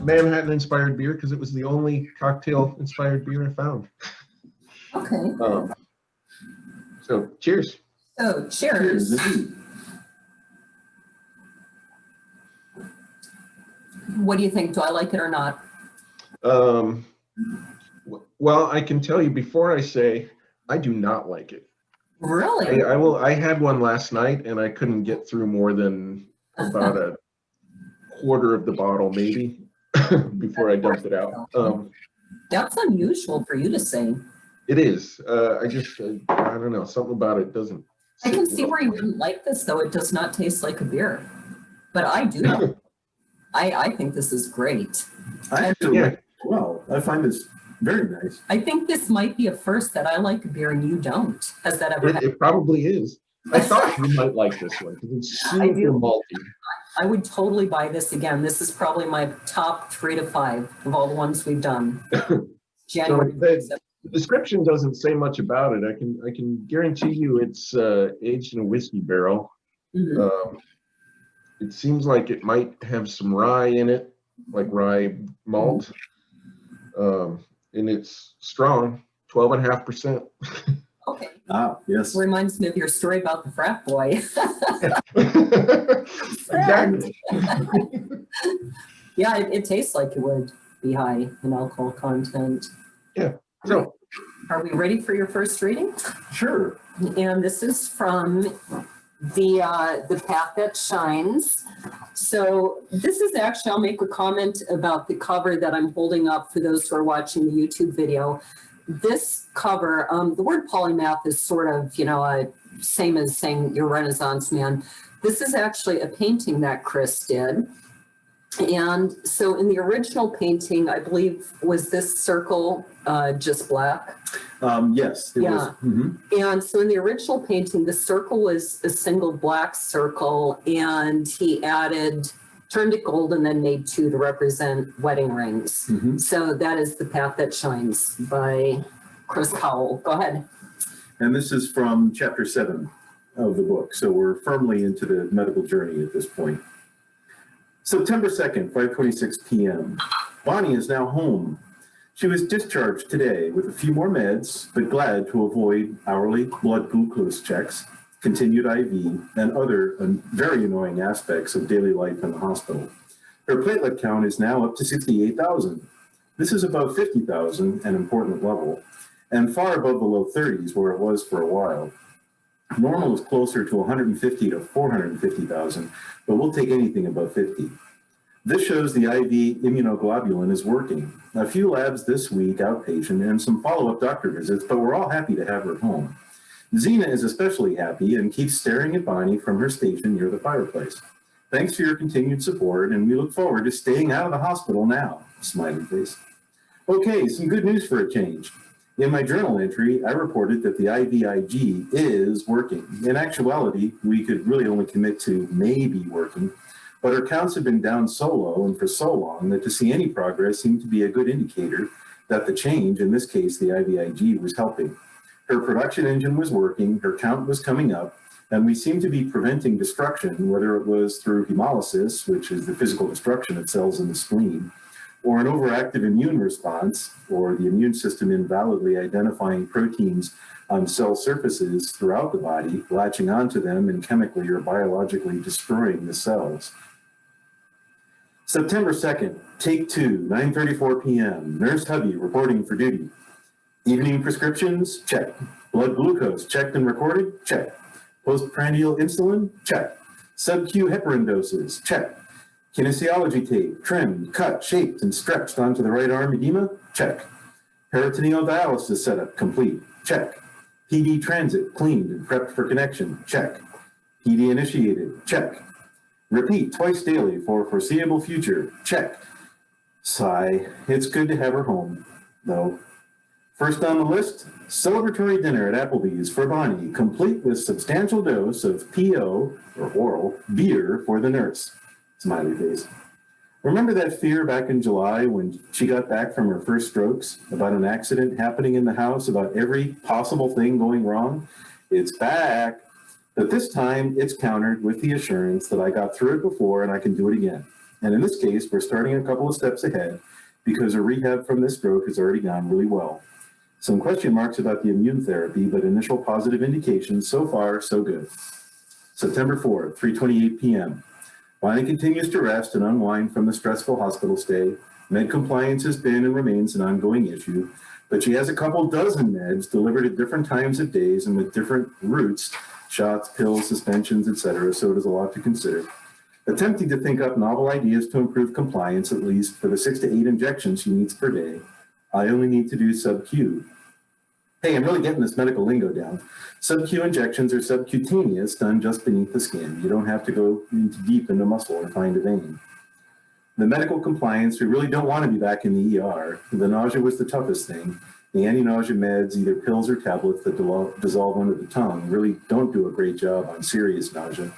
Manhattan-inspired beer because it was the only cocktail-inspired beer I found. Okay. So, cheers. So, cheers. What do you think? Do I like it or not? Well, I can tell you before I say I do not like it. Really? I had one last night and I couldn't get through more than about a quarter of the bottle, maybe, before I dumped it out. That's unusual for you to say. It is. I don't know. Something about it doesn't. I can see where you wouldn't like this, though. It does not taste like a beer. But I do like it. I think this is great. I actually like it well. I find this very nice. I think this might be a first that I like a beer and you don't. Has that ever happened? It probably is. I thought you might like this one because it's super malty. I would totally buy this again. This is probably my top 3 to 5 of all the ones we've done. January. So the description doesn't say much about it. I can guarantee you it's aged in a whiskey barrel. Mm-hmm. It seems like it might have some rye in it, like rye malt. And it's strong, 12.5%. Okay. Ah, yes. Reminds me of your story about the frat boy. Exactly. Yeah, it tastes like it would be high in alcohol content. Yeah. So, are we ready for your first reading? Sure. And this is from the Path That Shines. So this is actually, I'll make a comment about the cover that I'm holding up for those who are watching the YouTube video. This cover, the word polymath is sort of, same as saying you're Renaissance man. This is actually a painting that Chris did. And so in the original painting, I believe, was this circle just black? Yes, it was. Mm-hmm. And so in the original painting, the circle was a single black circle, and he turned it gold and then made 2 to represent wedding rings. Mm-hmm. So that is The Path That Shines by Chris Powell. Go ahead. And this is from chapter 7 of the book. So we're firmly into the medical journey at this point. September 2nd, 5:26 p.m. Bonnie is now home. She was discharged today with a few more meds, but glad to avoid hourly blood glucose checks, continued IV, and other very annoying aspects of daily life in the hospital. Her platelet count is now up to 68,000. This is above 50,000, an important level, and far above the low 30s where it was for a while. Normal is closer to 150 to 450,000, but we'll take anything above 50. This shows the IV immunoglobulin is working. A few labs this week, outpatient, and some follow-up doctor visits, but we're all happy to have her home. Zena is especially happy and keeps staring at Bonnie from her station near the fireplace. Thanks for your continued support, and we look forward to staying out of the hospital now. Smiley face. Okay, some good news for a change. In my journal entry, I reported that the IVIG is working. In actuality, we could really only commit to maybe working, but her counts have been down so low and for so long that to see any progress seemed to be a good indicator that the change, in this case the IVIG, was helping. Her production engine was working, her count was coming up, and we seemed to be preventing destruction, whether it was through hemolysis, which is the physical destruction of cells in the spleen, or an overactive immune response, or the immune system invalidly identifying proteins on cell surfaces throughout the body, latching onto them and chemically or biologically destroying the cells. September 2nd, take 2, 9:34 p.m. Nurse Hubby reporting for duty. Evening prescriptions, check. Blood glucose, checked and recorded, check. Postprandial insulin, check. Sub-Q heparin doses, check. Kinesiology tape, trimmed, cut, shaped, and stretched onto the right arm edema, check. Peritoneal dialysis setup, complete, check. PD transit, cleaned and prepped for connection, check. PD initiated, check. Repeat twice daily for foreseeable future, check. Sigh, it's good to have her home, though. First on the list, celebratory dinner at Applebee's for Bonnie, complete with substantial dose of PO, or oral, beer for the nurse. Smiley face. Remember that fear back in July when she got back from her first strokes about an accident happening in the house, about every possible thing going wrong? It's back. But this time it's countered with the assurance that I got through it before and I can do it again. And in this case, we're starting a couple of steps ahead because her rehab from this stroke has already gone really well. Some question marks about the immune therapy, but initial positive indications, so far, so good. September 4th, 3:28 p.m. Bonnie continues to rest and unwind from the stressful hospital stay. Med compliance has been and remains an ongoing issue, but she has a couple dozen meds delivered at different times of days and with different routes, shots, pills, suspensions, etc., so it is a lot to consider. Attempting to think up novel ideas to improve compliance, at least for the 6 to 8 injections she needs per day. I only need to do sub-Q. Hey, I'm really getting this medical lingo down. Sub-Q injections are subcutaneous, done just beneath the skin. You don't have to go deep into muscle or find a vein. The medical compliance, we really don't want to be back in the ER. The nausea was the toughest thing. The anti-nausea meds, either pills or tablets that dissolve under the tongue, really don't do a great job on serious nausea.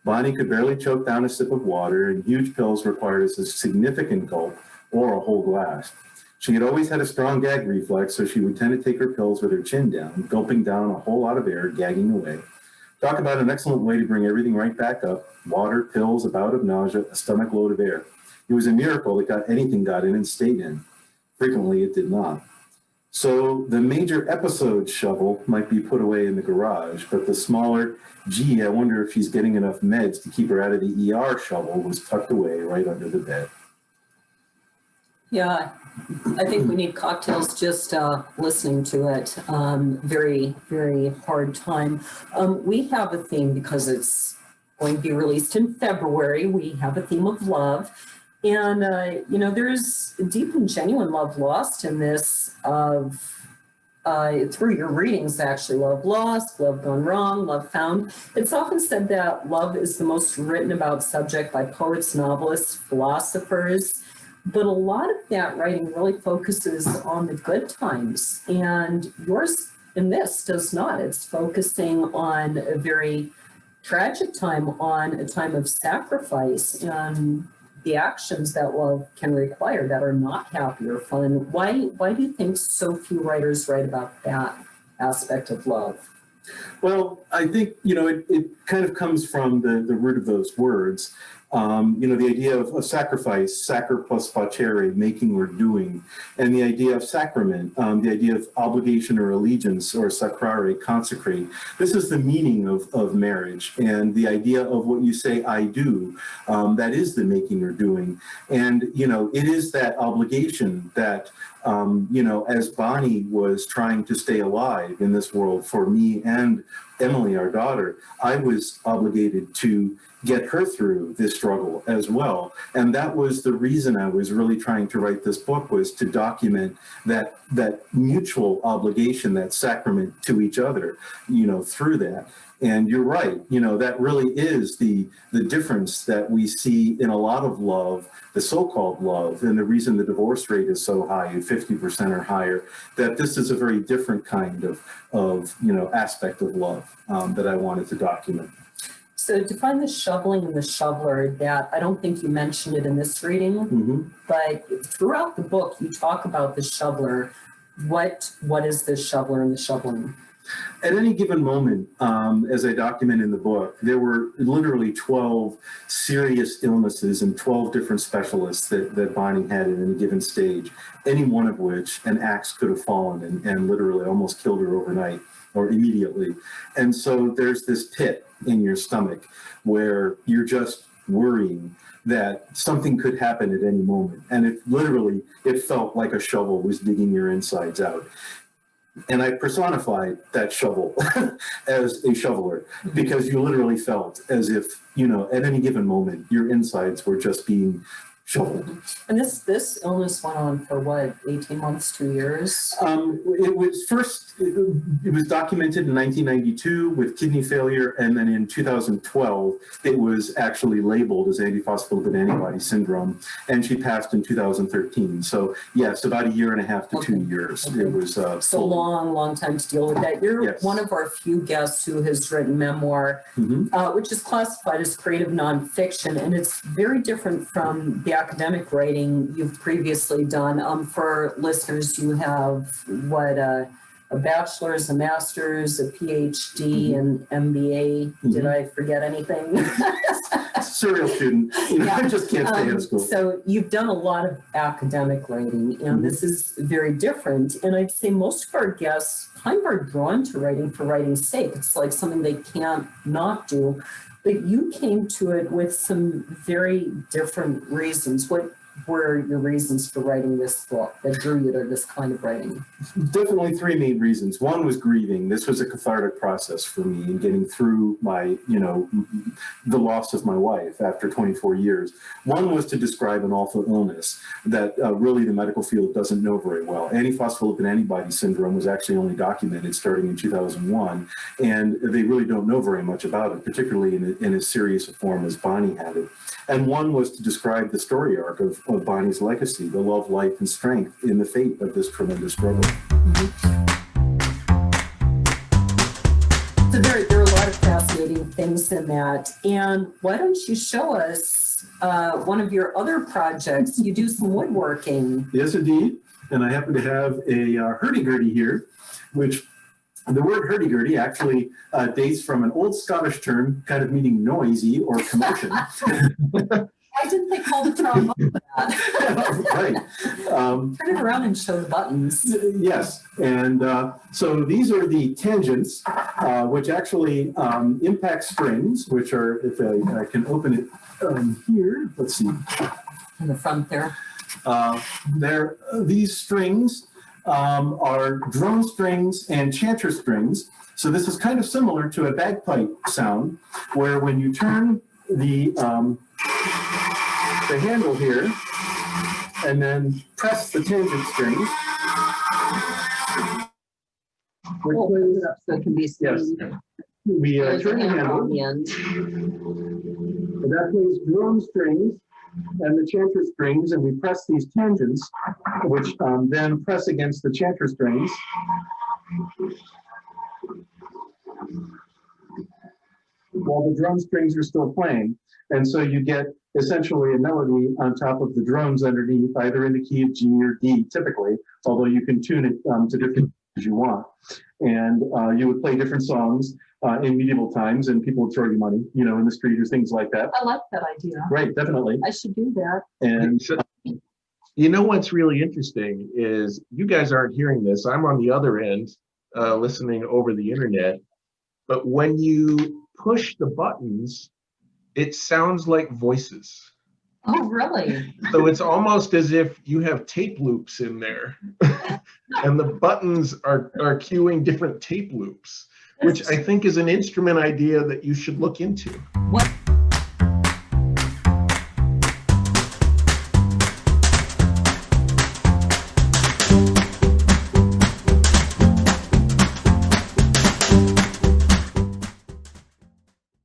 Bonnie could barely choke down a sip of water, and huge pills required a significant gulp or a whole glass. She had always had a strong gag reflex, so she would tend to take her pills with her chin down, gulping down a whole lot of air, gagging away. Talk about an excellent way to bring everything right back up. Water, pills, a bout of nausea, a stomach load of air. It was a miracle that anything got in and stayed in. Frequently, it did not. So the major episode shovel might be put away in the garage, but the smaller, gee, I wonder if she's getting enough meds to keep her out of the ER shovel was tucked away right under the bed. Yeah, I think we need cocktails just listening to it. Very, very hard time. We have a theme because it's going to be released in February. We have a theme of love. And, there's deep and genuine love lost in this through your readings, actually. Love lost, love gone wrong, love found. It's often said that love is the most written about subject by poets, novelists, philosophers. But a lot of that writing really focuses on the good times. And yours in this does not. It's focusing on a very tragic time, on a time of sacrifice and the actions that love can require that are not happy or fun. Why do you think so few writers write about that aspect of love? Well, I think, it kind of comes from the root of those words. The idea of sacrifice, sacre plus facere, making or doing, and the idea of sacrament, the idea of obligation or allegiance or sacrare, consecrate. This is the meaning of marriage, and the idea of what you say, I do, that is the making or doing. And, it is that obligation that, as Bonnie was trying to stay alive in this world for me and Emily, our daughter, I was obligated to get her through this struggle as well. And that was the reason I was really trying to write this book, was to document that mutual obligation, that sacrament to each other, through that. And you're right, that really is the difference that we see in a lot of love, the so-called love, and the reason the divorce rate is so high, 50% or higher, that this is a very different kind of aspect of love that I wanted to document. So define the shoveling and the shoveler. That I don't think you mentioned it in this reading, but throughout the book you talk about the shoveler. What is the shoveler and the shoveling? At any given moment, as I document in the book, there were literally 12 serious illnesses and 12 different specialists that Bonnie had at any given stage, any one of which an axe could have fallen and literally almost killed her overnight or immediately. And so there's this pit in your stomach where you're just worrying that something could happen at any moment. And it felt like a shovel was digging your insides out. And I personified that shovel as a shoveler, because you literally felt as if, at any given moment, your insides were just being shoveled. And this illness went on for what, 18 months, 2 years? It was documented in 1992 with kidney failure, and then in 2012 it was actually labeled as antiphospholipid antibody syndrome, and she passed in 2013. So yes, about 1.5 to 2 years. It was so long time to deal with that. You're one of our few guests who has written memoir, which is classified as creative nonfiction, and it's very different from the academic writing you've previously done. For listeners, you have a bachelor's, a master's, a PhD, and MBA. Did I forget anything? serial student. You know, I just can't stay out of school. So you've done a lot of academic writing, and this is very different. And I'd say most of our guests kind of are drawn to writing for writing's sake. It's like something they can't not do. But you came to it with some very different reasons. What were your reasons for writing this book that drew you to this kind of writing? Definitely three main reasons. One was grieving. This was a cathartic process for me in getting through my, the loss of my wife after 24 years. One was to describe an awful illness that really the medical field doesn't know very well. Antiphospholipid antibody syndrome was actually only documented starting in 2001, and they really don't know very much about it, particularly in as serious a form as Bonnie had it. And one was to describe the story arc of Bonnie's legacy, the love, life, and strength in the fate of this tremendous struggle. So there are a lot of fascinating things in that. And why don't you show us one of your other projects? You do some woodworking. Yes, indeed. And I happen to have a hurdy-gurdy here, which the word hurdy-gurdy actually dates from an old Scottish term kind of meaning noisy or commotion. I didn't think called the trombone that. Right. Turn it around and show the buttons. Yes. And so these are the tangents, which actually impact strings, which are, if I can open it here, let's see. In the front there. These strings are drone strings and chanter strings. So this is kind of similar to a bagpipe sound, where when you turn the handle here and then press the tangent strings, So it can be yes, we turn the handle, on the end. and that plays drone strings and the chanter strings, and we press these tangents, which then press against the chanter strings. While the drum strings are still playing. And so you get essentially a melody on top of the drums underneath, either in the key of G or D typically, although you can tune it to different as you want. And you would play different songs in medieval times, and people would throw you money, in the street or things like that. I like that idea. Right, definitely. I should do that. And So, what's really interesting is you guys aren't hearing this. I'm on the other end listening over the internet. But when you push the buttons, it sounds like voices. Oh, really? So it's almost as if you have tape loops in there. And the buttons are cueing different tape loops, which I think is an instrument idea that you should look into. What